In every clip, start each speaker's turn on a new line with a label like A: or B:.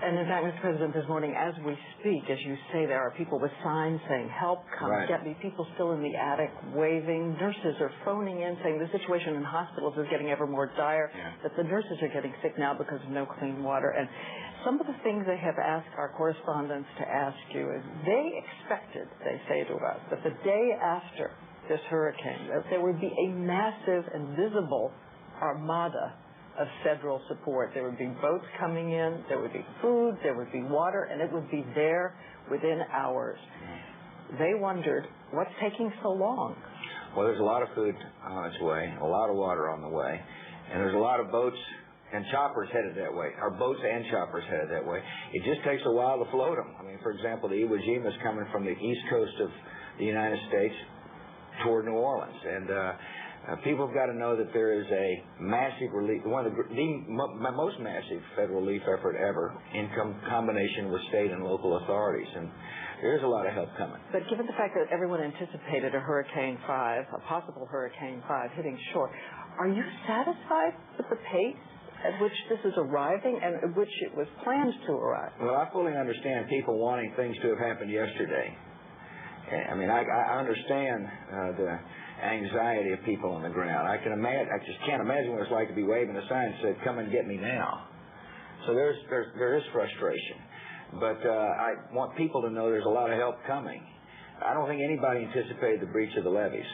A: And in fact, Mr. President, this morning, as we speak, as you say, there are people with signs saying, help, come get me, people still in the attic waving. Nurses are phoning in saying the situation in hospitals is getting ever more dire, that the nurses are getting sick now because of no clean water. And some of the things they have asked our correspondents to ask you is they expected, they say to us, that the day after this hurricane, that there would be a massive and visible armada of federal support. There would be boats coming in, there would be food, there would be water, and it would be there within hours. They wondered, what's taking so long?
B: Well, there's a lot of food on its way, a lot of water on the way, and there's a lot of boats and choppers headed that way, or boats and choppers headed that way. It just takes a while to float them. I mean, for example, the Iwo Jima is coming from the east coast of the United States toward New Orleans, and people have got to know that there is a massive relief, one of the most massive federal relief effort ever in combination with state and local authorities, and there is a lot of help coming.
A: But given the fact that everyone anticipated a Hurricane 5, a possible Hurricane 5 hitting shore, are you satisfied with the pace at which this is arriving and at which it was planned to arrive?
B: Well, I fully understand people wanting things to have happened yesterday. I mean, I understand the anxiety of people on the ground. I just can't imagine what it's like to be waving a sign that said, "Come and get me now." So there is frustration, but I want people to know there's a lot of help coming. I don't think anybody anticipated the breach of the levees.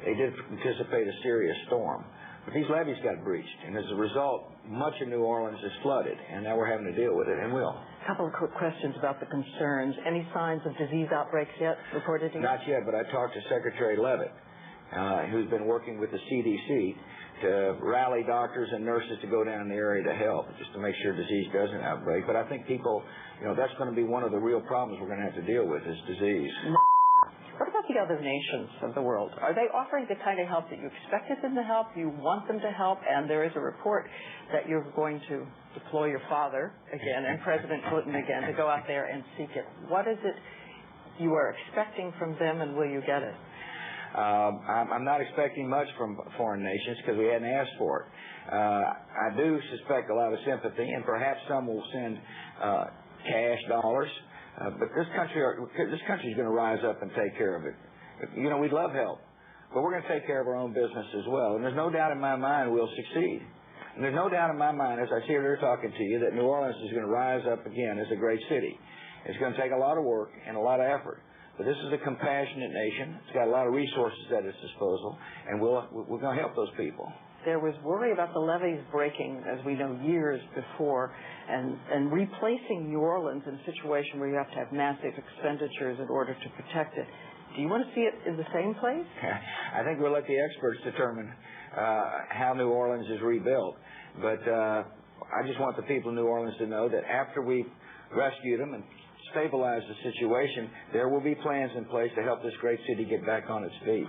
B: They did anticipate a serious storm, but these levees got breached, and as a result, much of New Orleans is flooded, and now we're having to deal with it, and will.
A: A couple of quick questions about the concerns. Any signs of disease outbreaks yet reported to you?
B: Not yet, but I talked to Secretary Leavitt, who's been working with the CDC to rally doctors and nurses to go down in the area to help, just to make sure disease doesn't outbreak. But I think people, that's going to be one of the real problems we're going to have to deal with is disease.
A: What about the other nations of the world? Are they offering the kind of help that you expected them to help, you want them to help, and there is a report that you're going to deploy your father again and President Clinton again to go out there and seek it? What is it you are expecting from them, and will you get it?
B: I'm not expecting much from foreign nations because we hadn't asked for it. I do suspect a lot of sympathy, and perhaps some will send cash dollars. But this country is going to rise up and take care of it. We'd love help, but we're going to take care of our own business as well. And there's no doubt in my mind we'll succeed. And there's no doubt in my mind, as I sit here talking to you, that New Orleans is going to rise up again as a great city. It's going to take a lot of work and a lot of effort. But this is a compassionate nation. It's got a lot of resources at its disposal, and we're going to help those people.
A: There was worry about the levees breaking, as we know, years before, and replacing New Orleans in a situation where you have to have massive expenditures in order to protect it. Do you want to see it in the same place?
B: I think we'll let the experts determine how New Orleans is rebuilt. But I just want the people of New Orleans to know that after we've rescued them and stabilized the situation, there will be plans in place to help this great city get back on its feet.